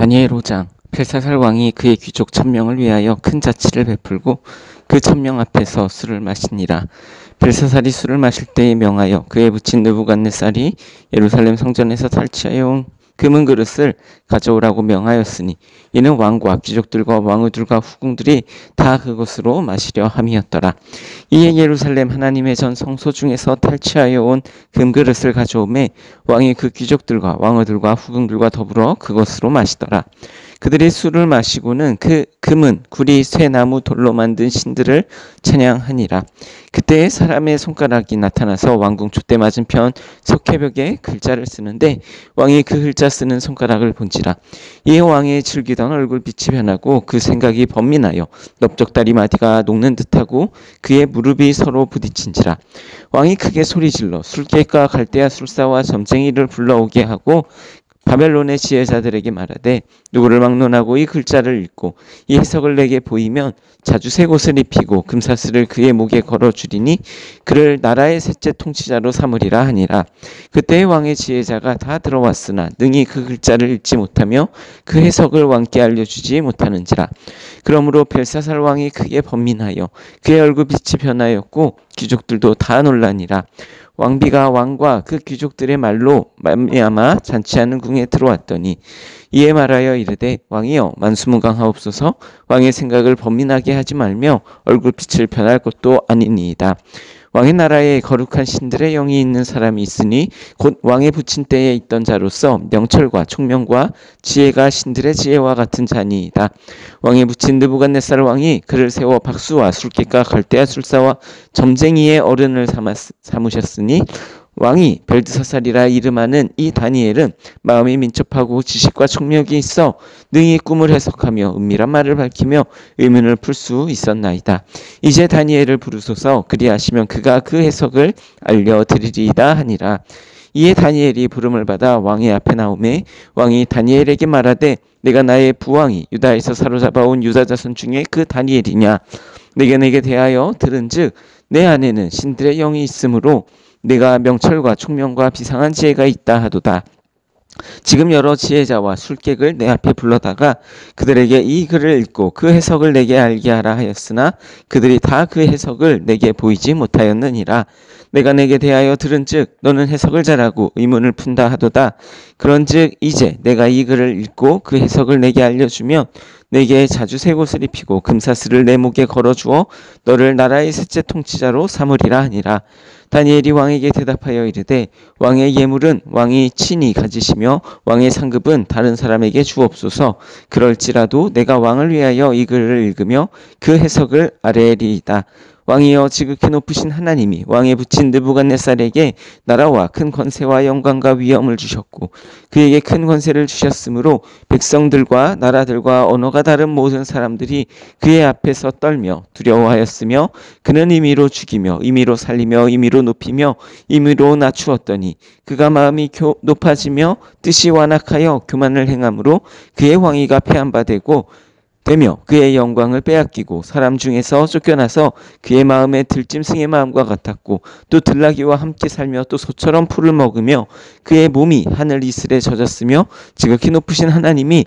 다니엘 5장. 벨사살 왕이 그의 귀족 1000명을 위하여 큰 자치를 베풀고 그 1000명 앞에서 술을 마시니라. 벨사살이 술을 마실 때에 명하여 그의 부친 느부갓네살이 예루살렘 성전에서 탈취하여 온 금은 그릇을 가져오라고 명하였으니 이는 왕과 귀족들과 왕후들과 후궁들이 다 그것으로 마시려 함이었더라. 이에 예루살렘 하나님의 전 성소 중에서 탈취하여 온 금그릇을 가져오매 왕이 그 귀족들과 왕후들과 후궁들과 더불어 그것으로 마시더라. 그들이 술을 마시고는 그 금은 구리 쇠나무 돌로 만든 신들을 찬양하니라. 그때 사람의 손가락이 나타나서 왕궁 촛대 맞은편 석회벽에 글자를 쓰는데 왕이 그 글자 쓰는 손가락을 본지라. 이에 왕의 즐기던 얼굴빛이 변하고 그 생각이 번민하여 넓적다리 마디가 녹는 듯하고 그의 무릎이 서로 부딪힌지라. 왕이 크게 소리질러 술객과 갈대아 술사와 점쟁이를 불러오게 하고 바벨론의 지혜자들에게 말하되 누구를 막론하고 이 글자를 읽고 이 해석을 내게 보이면 자주색 옷을 입히고 금사슬을 그의 목에 걸어주리니 그를 나라의 셋째 통치자로 삼으리라 하니라. 그때 왕의 지혜자가 다 들어왔으나 능히 그 글자를 읽지 못하며 그 해석을 왕께 알려주지 못하는지라. 그러므로 벨사살 왕이 크게 번민하여 그의 얼굴빛이 변하였고 귀족들도 다 놀라니라. 왕비가 왕과 그 귀족들의 말로 말미암아 잔치하는 궁에 들어왔더니 이에 말하여 이르되 왕이여 만수무강하옵소서. 왕의 생각을 번민하게 하지 말며 얼굴빛을 변할 것도 아니니이다. 왕의 나라에 거룩한 신들의 영이 있는 사람이 있으니 곧 왕의 부친 때에 있던 자로서 명철과 총명과 지혜가 신들의 지혜와 같은 자니이다. 왕의 부친 느부갓네살 왕이 그를 세워 박수와 술객과 갈대아 술사와 점쟁이의 어른을 삼으셨으니 왕이 벨드사살이라 이름하는 이 다니엘은 마음이 민첩하고 지식과 총명이 있어 능히 꿈을 해석하며 은밀한 말을 밝히며 의문을 풀 수 있었나이다. 이제 다니엘을 부르소서. 그리하시면 그가 그 해석을 알려드리리이다 하니라. 이에 다니엘이 부름을 받아 왕의 앞에 나오매 왕이 다니엘에게 말하되 내가 나의 부왕이 유다에서 사로잡아온 유다 자손 중에 그 다니엘이냐. 내게 대하여 들은즉 내 안에는 신들의 영이 있으므로 내가 명철과 총명과 비상한 지혜가 있다 하도다. 지금 여러 지혜자와 술객을 내 앞에 불러다가 그들에게 이 글을 읽고 그 해석을 내게 알게 하라 하였으나 그들이 다 그 해석을 내게 보이지 못하였느니라. 내가 내게 대하여 들은즉 너는 해석을 잘하고 의문을 푼다 하도다. 그런즉 이제 내가 이 글을 읽고 그 해석을 내게 알려주면 내게 자주색 옷을 입히고 금사슬을 내 목에 걸어주어 너를 나라의 셋째 통치자로 삼으리라 하니라. 다니엘이 왕에게 대답하여 이르되 왕의 예물은 왕이 친히 가지시며 왕의 상급은 다른 사람에게 주옵소서. 그럴지라도 내가 왕을 위하여 이 글을 읽으며 그 해석을 아뢰리이다. 왕이여 지극히 높으신 하나님이 왕의 부친 느부갓네살에게 나라와 큰 권세와 영광과 위엄을 주셨고 그에게 큰 권세를 주셨으므로 백성들과 나라들과 언어가 다른 모든 사람들이 그의 앞에서 떨며 두려워하였으며 그는 임의로 죽이며 임의로 살리며 임의로 높이며 임의로 낮추었더니 그가 마음이 높아지며 뜻이 완악하여 교만을 행함으로 그의 왕위가 폐한바되고 되며 그의 영광을 빼앗기고 사람 중에서 쫓겨나서 그의 마음에 들짐승의 마음과 같았고 또 들나귀와 함께 살며 또 소처럼 풀을 먹으며 그의 몸이 하늘 이슬에 젖었으며 지극히 높으신 하나님이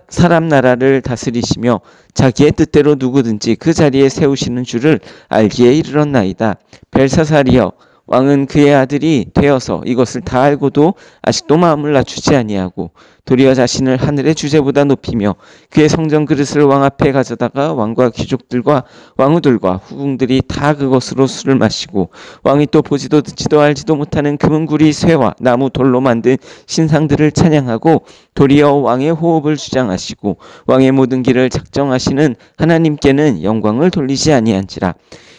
사람 나라를 다스리시며 자기의 뜻대로 누구든지 그 자리에 세우시는 줄을 알기에 이르렀나이다. 벨사살이여 왕은 그의 아들이 되어서 이것을 다 알고도 아직도 마음을 낮추지 아니하고 도리어 자신을 하늘의 주제보다 높이며 그의 성전 그릇을 왕 앞에 가져다가 왕과 귀족들과 왕후들과 후궁들이 다 그것으로 술을 마시고 왕이 또 보지도 듣지도 알지도 못하는 금은구리 쇠와 나무 돌로 만든 신상들을 찬양하고 도리어 왕의 호흡을 주장하시고 왕의 모든 길을 작정하시는 하나님께는 영광을 돌리지 아니한지라.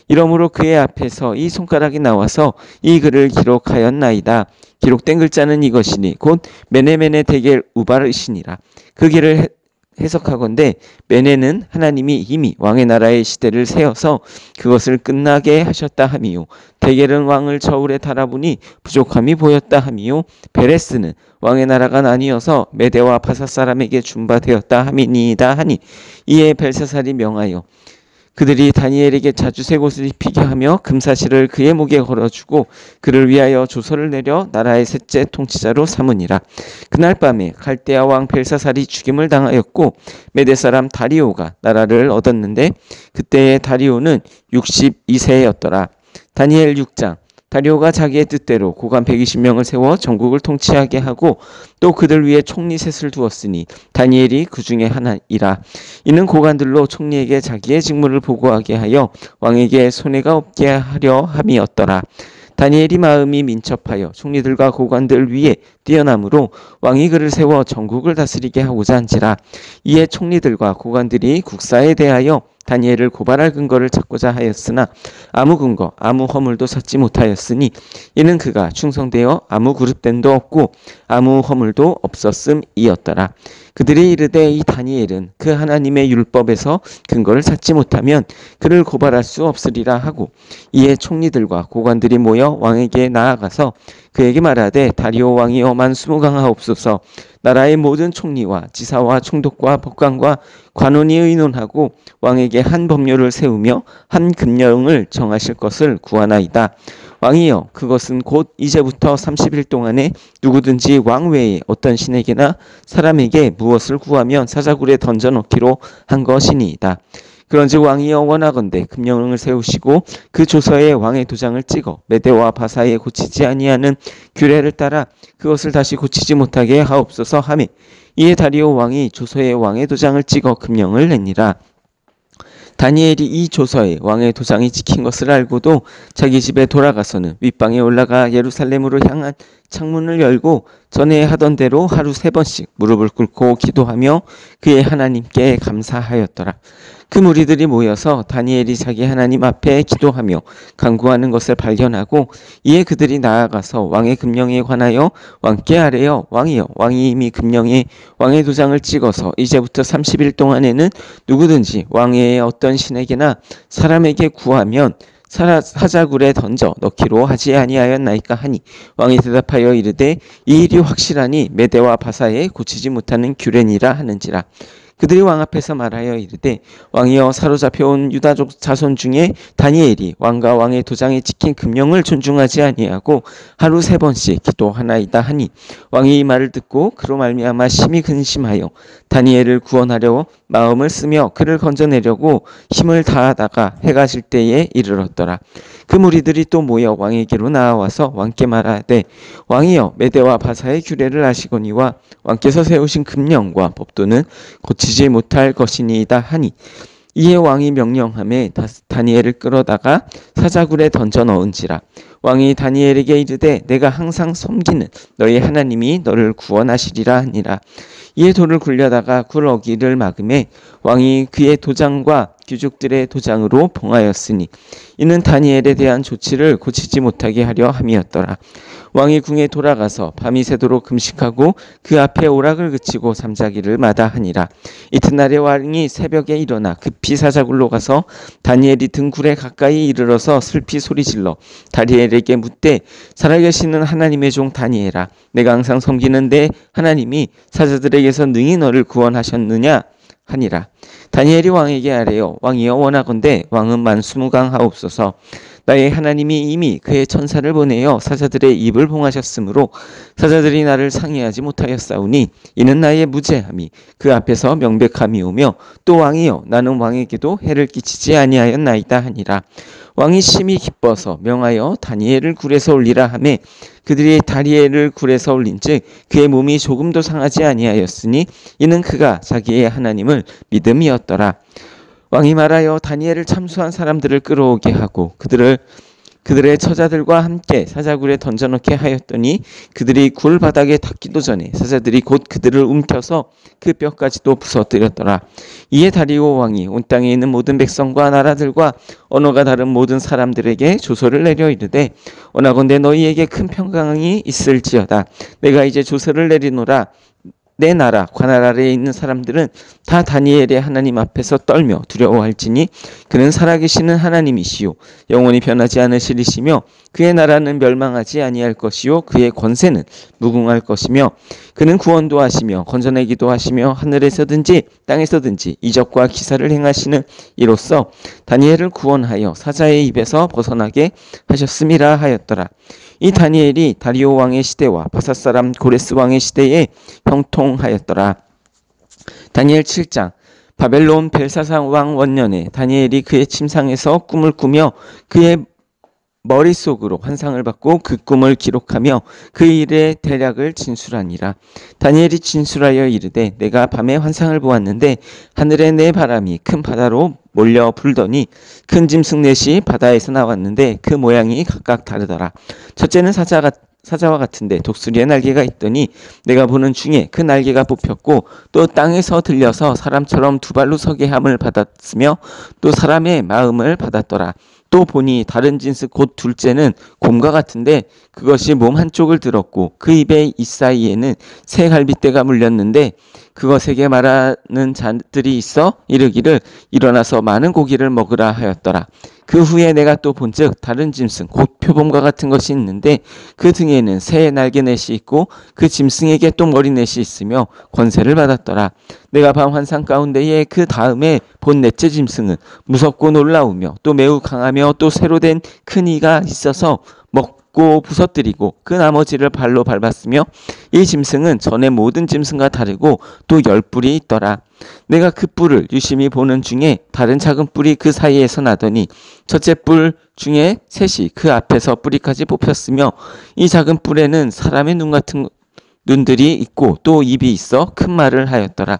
이러므로 그의 앞에서 이 손가락이 나와서 이 글을 기록하였나이다. 기록된 글자는 이것이니 곧 메네메네 데겔 우바르시니라. 그 길을 해석하건대 메네는 하나님이 이미 왕의 나라의 시대를 세워서 그것을 끝나게 하셨다 함이요. 데겔은 왕을 저울에 달아보니 부족함이 보였다 함이요. 베레스는 왕의 나라가 나뉘어서 메대와 바사 사람에게 준바되었다 함이니이다 하니 이에 벨사살이 명하여 그들이 다니엘에게 자주색 옷을 입히게 하며 금사실을 그의 목에 걸어주고 그를 위하여 조서를 내려 나라의 셋째 통치자로 삼으니라. 그날 밤에 갈대아 왕 벨사살이 죽임을 당하였고 메대 사람 다리오가 나라를 얻었는데 그때의 다리오는 62세였더라. 다니엘 6장. 다리오가 자기의 뜻대로 고관 120명을 세워 전국을 통치하게 하고 또 그들 위에 총리 셋을 두었으니 다니엘이 그 중에 하나이라. 이는 고관들로 총리에게 자기의 직무를 보고하게 하여 왕에게 손해가 없게 하려 함이었더라. 다니엘이 마음이 민첩하여 총리들과 고관들 위에 뛰어남으로 왕이 그를 세워 전국을 다스리게 하고자 한지라. 이에 총리들과 고관들이 국사에 대하여 다니엘을 고발할 근거를 찾고자 하였으나 아무 근거 아무 허물도 찾지 못하였으니 이는 그가 충성되어 아무 그릇됨도 없고 아무 허물도 없었음이었더라. 그들이 이르되 이 다니엘은 그 하나님의 율법에서 근거를 찾지 못하면 그를 고발할 수 없으리라 하고 이에 총리들과 고관들이 모여 왕에게 나아가서 그에게 말하되 다리오 왕이여 만수무강하옵소서. 나라의 모든 총리와 지사와 총독과 법관과 관원이 의논하고 왕에게 한 법률을 세우며 한 금령을 정하실 것을 구하나이다. 왕이여 그것은 곧 이제부터 30일 동안에 누구든지 왕 외에 어떤 신에게나 사람에게 무엇을 구하면 사자굴에 던져넣기로 한 것이니이다. 그런즉 왕이여 원하건대 금령을 세우시고 그 조서에 왕의 도장을 찍어 메대와 바사에 고치지 아니하는 규례를 따라 그것을 다시 고치지 못하게 하옵소서 하매 이에 다리오 왕이 조서에 왕의 도장을 찍어 금령을 냈니라. 다니엘이 이 조서에 왕의 도장이 찍힌 것을 알고도 자기 집에 돌아가서는 윗방에 올라가 예루살렘으로 향한 창문을 열고 전에 하던 대로 하루 3번씩 무릎을 꿇고 기도하며 그의 하나님께 감사하였더라. 그 무리들이 모여서 다니엘이 자기 하나님 앞에 기도하며 간구하는 것을 발견하고 이에 그들이 나아가서 왕의 금령에 관하여 왕께 아뢰어 왕이여 왕이 이미 금령에 왕의 도장을 찍어서 이제부터 30일 동안에는 누구든지 왕 외에 어떤 신에게나 사람에게 구하면 사자굴에 던져 넣기로 하지 아니하였나이까 하니 왕이 대답하여 이르되 이 일이 확실하니 메대와 바사에 고치지 못하는 규례니라 하는지라. 그들이 왕 앞에서 말하여 이르되 왕이여 사로잡혀온 유다족 자손 중에 다니엘이 왕과 왕의 도장에 찍힌 금령을 존중하지 아니하고 하루 3번씩 기도하나이다 하니 왕이 이 말을 듣고 그로 말미암아 심히 근심하여 다니엘을 구원하려 마음을 쓰며 그를 건져내려고 힘을 다하다가 해가 질 때에 이르렀더라. 그 무리들이 또 모여 왕에게로 나와서 왕께 말하되 왕이여 메대와 바사의 규례를 아시거니와 왕께서 세우신 금령과 법도는 고치지 못할 것이니이다 하니 이에 왕이 명령하매 다니엘을 끌어다가 사자굴에 던져 넣은지라. 왕이 다니엘에게 이르되 내가 항상 섬기는 너희 하나님이 너를 구원하시리라 하니라. 이에 돌을 굴려다가 굴 어기를 막음에 왕이 그의 도장과 귀족들의 도장으로 봉하였으니 이는 다니엘에 대한 조치를 고치지 못하게 하려 함이었더라. 왕이 궁에 돌아가서 밤이 새도록 금식하고 그 앞에 오락을 그치고 잠자기를 마다하니라. 이튿날에 왕이 새벽에 일어나 급히 사자굴로 가서 다니엘이 등 굴에 가까이 이르러서 슬피 소리질러 다니엘에게 묻되 살아계시는 하나님의 종 다니엘아 내가 항상 섬기는 내 하나님이 사자들에게서 능히 너를 구원하셨느냐 하니라. 다니엘이 왕에게 아뢰어 왕이여 원하건대 왕은 만수무강하옵소서. 나의 하나님이 이미 그의 천사를 보내어 사자들의 입을 봉하셨으므로 사자들이 나를 상해하지 못하였사오니 이는 나의 무죄함이 그 앞에서 명백함이오며 또 왕이여 나는 왕에게도 해를 끼치지 아니하였나이다 하니라. 왕이 심히 기뻐서 명하여 다니엘을 굴에서 올리라 하매 그들이 다니엘을 굴에서 올린즉 그의 몸이 조금도 상하지 아니하였으니 이는 그가 자기의 하나님을 믿음이었더라. 왕이 말하여 다니엘을 참수한 사람들을 끌어오게 하고 그들의 처자들과 함께 사자굴에 던져넣게 하였더니 그들이 굴 바닥에 닿기도 전에 사자들이 곧 그들을 움켜서 그 뼈까지도 부서뜨렸더라. 이에 다리오 왕이 온 땅에 있는 모든 백성과 나라들과 언어가 다른 모든 사람들에게 조서를 내려 이르되 원하건대 너희에게 큰 평강이 있을지어다. 내가 이제 조서를 내리노라. 내 나라 관할 아래에 있는 사람들은 다 다니엘의 하나님 앞에서 떨며 두려워할지니 그는 살아계시는 하나님이시요 영원히 변하지 않으시리시며 그의 나라는 멸망하지 아니할 것이요 그의 권세는 무궁할 것이며 그는 구원도 하시며 건져내기도 하시며 하늘에서든지 땅에서든지 이적과 기사를 행하시는 이로써 다니엘을 구원하여 사자의 입에서 벗어나게 하셨음이라 하였더라. 이 다니엘이 다리오 왕의 시대와 바사 사람 고레스 왕의 시대에 형통하였더라. 다니엘 7장. 바벨론 벨사살 왕 원년에 다니엘이 그의 침상에서 꿈을 꾸며 그의 머릿속으로 환상을 받고 그 꿈을 기록하며 그 일의 대략을 진술하니라. 다니엘이 진술하여 이르되 내가 밤에 환상을 보았는데 하늘에 내 바람이 큰 바다로 몰려 불더니 큰 짐승 넷이 바다에서 나왔는데 그 모양이 각각 다르더라. 첫째는 사자와 같은데 독수리의 날개가 있더니 내가 보는 중에 그 날개가 뽑혔고 또 땅에서 들려서 사람처럼 두 발로 서게 함을 받았으며 또 사람의 마음을 받았더라. 또 보니 다른 짐승 곧 둘째는 곰과 같은데 그것이 몸 한쪽을 들었고 그 입의 이사이에는 새 갈빗대가 물렸는데 그것에게 말하는 자들이 있어 이르기를 일어나서 많은 고기를 먹으라 하였더라. 그 후에 내가 또 본즉 다른 짐승 곧 표범과 같은 것이 있는데 그 등에는 새의 날개넷이 있고 그 짐승에게 또 머리넷이 있으며 권세를 받았더라. 내가 밤 환상 가운데에 그 다음에 본 넷째 짐승은 무섭고 놀라우며 또 매우 강하며 또 새로 된 큰 이가 있어서 먹고 부서뜨리고 그 나머지를 발로 밟았으며 이 짐승은 전에 모든 짐승과 다르고 또 10뿔이 있더라. 내가 그 뿔을 유심히 보는 중에 다른 작은 뿔이 그 사이에서 나더니 첫째 뿔 중에 셋이 그 앞에서 뿌리까지 뽑혔으며 이 작은 뿔에는 사람의 눈 같은 눈들이 있고 또 입이 있어 큰 말을 하였더라.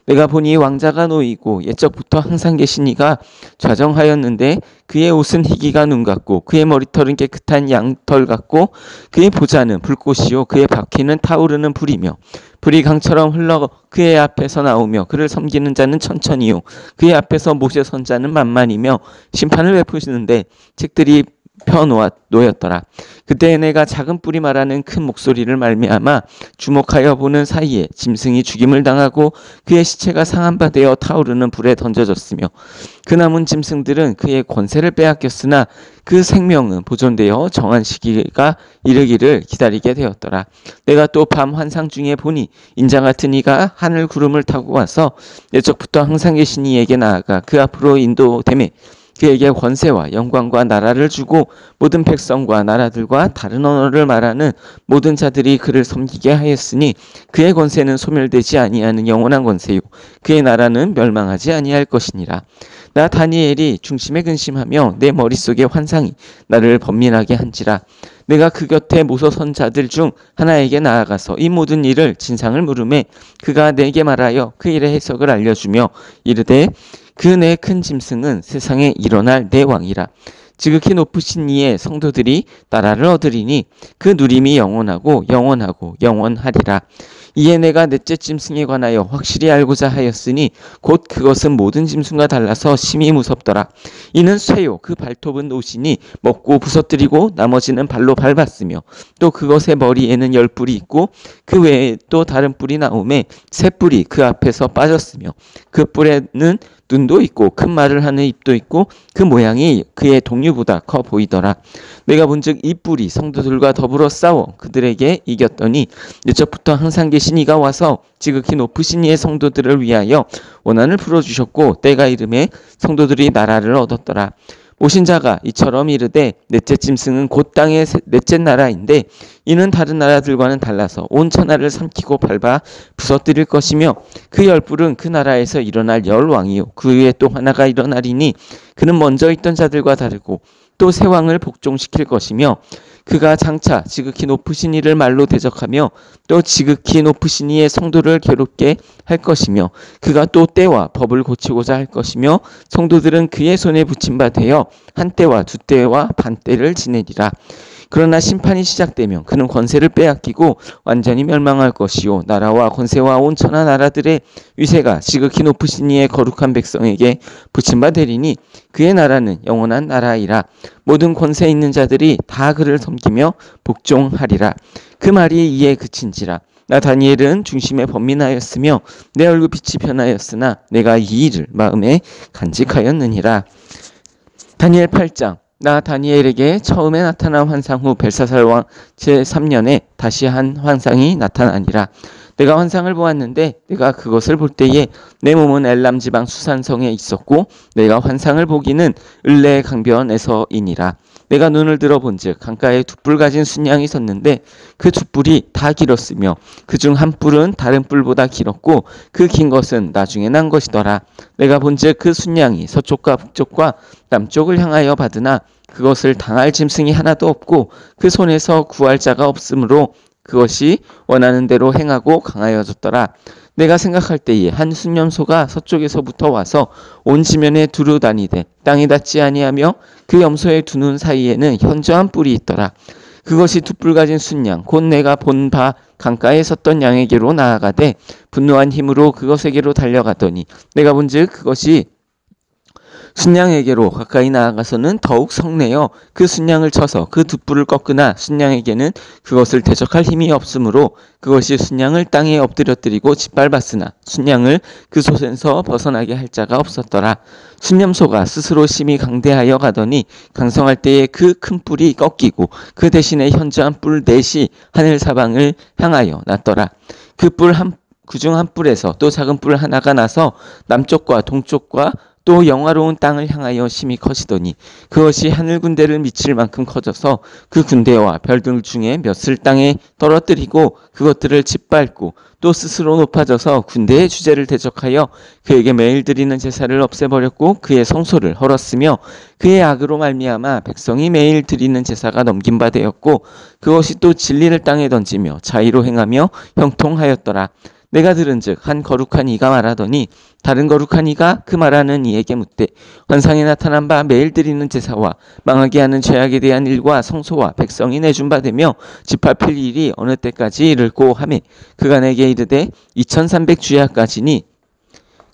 내가 보니 왕자가 놓이고 옛적부터 항상 계신 이가 좌정하였는데 그의 옷은 희기가 눈 같고 그의 머리털은 깨끗한 양털 같고 그의 보좌는 불꽃이요 그의 바퀴는 타오르는 불이며 불이 강처럼 흘러 그의 앞에서 나오며 그를 섬기는 자는 천천히요 그의 앞에서 모세 선자는 만만이며 심판을 베푸시는데 책들이 놓였더라. 그때 내가 작은 뿔이 말하는 큰 목소리를 말미암아 주목하여 보는 사이에 짐승이 죽임을 당하고 그의 시체가 상한 바 되어 타오르는 불에 던져졌으며 그 남은 짐승들은 그의 권세를 빼앗겼으나 그 생명은 보존되어 정한 시기가 이르기를 기다리게 되었더라. 내가 또 밤 환상 중에 보니 인자 같은 이가 하늘 구름을 타고 와서 옛적부터 항상 계신 이에게 나아가 그 앞으로 인도되매 그에게 권세와 영광과 나라를 주고 모든 백성과 나라들과 다른 언어를 말하는 모든 자들이 그를 섬기게 하였으니 그의 권세는 소멸되지 아니하는 영원한 권세요 그의 나라는 멸망하지 아니할 것이니라. 나 다니엘이 중심에 근심하며 내 머릿속의 환상이 나를 번민하게 한지라. 내가 그 곁에 모서선 자들 중 하나에게 나아가서 이 모든 일을 진상을 물으매 그가 내게 말하여 그 일의 해석을 알려주며 이르되 그 내 큰 짐승은 세상에 일어날 내 왕이라. 지극히 높으신 이의 성도들이 나라를 얻으리니 그 누림이 영원하고 영원하고 영원하리라. 이에 내가 넷째 짐승에 관하여 확실히 알고자 하였으니 곧 그것은 모든 짐승과 달라서 심히 무섭더라. 이는 쇠요 그 발톱은 옷이니 먹고 부서뜨리고 나머지는 발로 밟았으며 또 그것의 머리에는 10뿔이 있고 그 외에 또 다른 뿔이 나오매 새 뿔이 그 앞에서 빠졌으며 그 뿔에는 눈도 있고 큰 말을 하는 입도 있고 그 모양이 그의 동류보다 커 보이더라. 내가 본즉 이 뿔이 성도들과 더불어 싸워 그들에게 이겼더니 옛적부터 항상 계신 이가 와서 지극히 높으신 이의 성도들을 위하여 원한을 풀어주셨고 때가 이름에 성도들이 나라를 얻었더라. 오신 자가 이처럼 이르되 넷째 짐승은 곧 땅의 넷째 나라인데 이는 다른 나라들과는 달라서 온 천하를 삼키고 밟아 부서뜨릴 것이며 그 10뿔은 그 나라에서 일어날 10왕이요 그 위에 또 하나가 일어나리니 그는 먼저 있던 자들과 다르고 또 새 왕을 복종시킬 것이며 그가 장차 지극히 높으신 이를 말로 대적하며 또 지극히 높으신 이의 성도를 괴롭게 할 것이며 그가 또 때와 법을 고치고자 할 것이며 성도들은 그의 손에 붙임 바 되어 한 때와 두 때와 반 때를 지내리라. 그러나 심판이 시작되면 그는 권세를 빼앗기고 완전히 멸망할 것이요 나라와 권세와 온 천하 나라들의 위세가 지극히 높으신 이의 거룩한 백성에게 붙임 바 되리니 그의 나라는 영원한 나라이라. 모든 권세 있는 자들이 다 그를 섬기며 복종하리라. 그 말이 이에 그친지라. 나 다니엘은 중심에 번민하였으며 내 얼굴빛이 변하였으나 내가 이 일을 마음에 간직하였느니라. 다니엘 8장. 나 다니엘에게 처음에 나타난 환상 후 벨사살 왕 제3년에 다시 한 환상이 나타나니라. 내가 환상을 보았는데 내가 그것을 볼 때에 내 몸은 엘람 지방 수산성에 있었고 내가 환상을 보기는 을레 강변에서이니라. 내가 눈을 들어 본즉 강가에 두 뿔 가진 순양이 섰는데 그 두 뿔이 다 길었으며 그중 한 뿔은 다른 뿔보다 길었고 그 긴 것은 나중에 난 것이더라. 내가 본즉 그 순양이 서쪽과 북쪽과 남쪽을 향하여 받으나 그것을 당할 짐승이 하나도 없고 그 손에서 구할 자가 없으므로 그것이 원하는 대로 행하고 강하여졌더라. 내가 생각할 때에 한 순염소가 서쪽에서부터 와서 온 지면에 두루 다니되 땅에 닿지 아니하며 그 염소의 두 눈 사이에는 현저한 뿔이 있더라. 그것이 두 뿔 가진 순양 곧 내가 본 바 강가에 섰던 양에게로 나아가되 분노한 힘으로 그것에게로 달려가더니 내가 본즉 그것이 순양에게로 가까이 나아가서는 더욱 성내어 그 순양을 쳐서 그 두 뿔을 꺾으나 순양에게는 그것을 대적할 힘이 없으므로 그것이 순양을 땅에 엎드려뜨리고 짓밟았으나 순양을 그 솥에서 벗어나게 할 자가 없었더라. 순염소가 스스로 심히 강대하여 가더니 강성할 때에 그 큰 뿔이 꺾이고 그 대신에 현저한 뿔 넷이 하늘 사방을 향하여 났더라. 그중 한 뿔에서 또 작은 뿔 하나가 나서 남쪽과 동쪽과 또 영화로운 땅을 향하여 심히 커지더니 그것이 하늘 군대를 미칠 만큼 커져서 그 군대와 별들 중에 몇을 땅에 떨어뜨리고 그것들을 짓밟고 또 스스로 높아져서 군대의 주제를 대적하여 그에게 매일 드리는 제사를 없애버렸고 그의 성소를 헐었으며 그의 악으로 말미암아 백성이 매일 드리는 제사가 넘긴 바 되었고 그것이 또 진리를 땅에 던지며 자의로 행하며 형통하였더라. 내가 들은즉 한 거룩한 이가 말하더니 다른 거룩한 이가 그 말하는 이에게 묻되 환상에 나타난 바 매일 드리는 제사와 망하게 하는 죄악에 대한 일과 성소와 백성이 내준 바 되며 짓밟힐 일이 어느 때까지 이를고 하매 그가 내게 이르되 2300주야까지니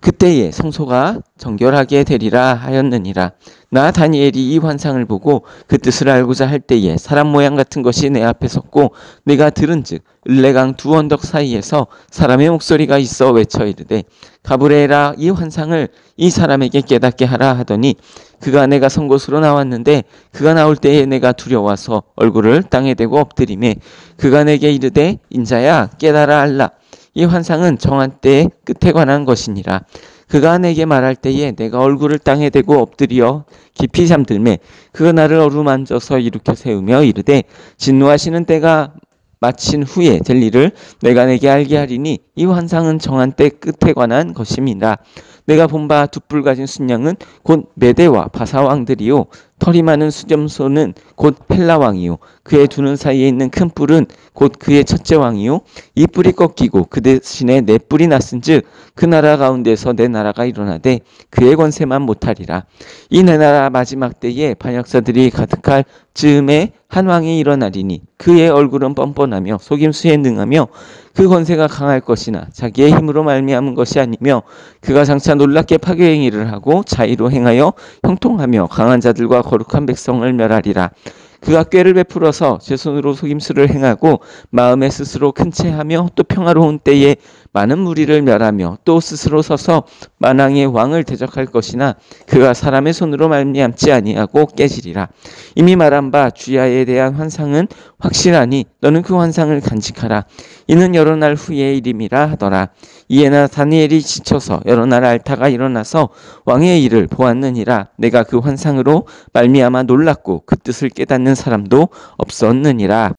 그때에 성소가 정결하게 되리라 하였느니라. 나 다니엘이 이 환상을 보고 그 뜻을 알고자 할 때에 사람 모양 같은 것이 내 앞에 섰고 내가 들은즉 을레강 두 언덕 사이에서 사람의 목소리가 있어 외쳐 이르되 가브리엘아 이 환상을 이 사람에게 깨닫게 하라 하더니 그가 내가 선 곳으로 나왔는데 그가 나올 때에 내가 두려워서 얼굴을 땅에 대고 엎드리매 그가 내게 이르되 인자야 깨달아 알라 이 환상은 정한 때의 끝에 관한 것이니라. 그가 내게 말할 때에 내가 얼굴을 땅에 대고 엎드려 깊이 잠들매 그가 나를 어루만져서 일으켜 세우며 이르되 진노하시는 때가 마친 후에 될 일을 내가 내게 알게 하리니 이 환상은 정한 때 끝에 관한 것임이라. 내가 본 바 두 뿔 가진 순양은 곧 메대와 바사 왕들이요 털이 많은 수염소는 곧 헬라 왕이요 그의 두 눈 사이에 있는 큰 뿔은 곧 그의 첫째 왕이요 이 뿔이 꺾이고 그 대신에 네 뿔이 났은즉 그 나라 가운데서 내 나라가 일어나되 그의 권세만 못하리라. 이 내 나라 마지막 때에 반역자들이 가득할 즈음에 한 왕이 일어나리니 그의 얼굴은 뻔뻔하며 속임수에 능하며 그 권세가 강할 것이나 자기의 힘으로 말미암은 것이 아니며 그가 장차 놀랍게 파괴행위를 하고 자의로 행하여 형통하며 강한 자들과 거룩한 백성을 멸하리라. 그가 꾀를 베풀어서 제 손으로 속임수를 행하고 마음에 스스로 큰 채하며 또 평화로운 때에 많은 무리를 멸하며 또 스스로 서서 만왕의 왕을 대적할 것이나 그가 사람의 손으로 말미암지 아니하고 깨지리라. 이미 말한 바 주야에 대한 환상은 확실하니 너는 그 환상을 간직하라. 이는 여러 날 후의 일임이라 하더라. 이에 나 다니엘이 지쳐서 여러 날 알타가 일어나서 왕의 일을 보았느니라. 내가 그 환상으로 말미암아 놀랐고 그 뜻을 깨닫는 사람도 없었느니라.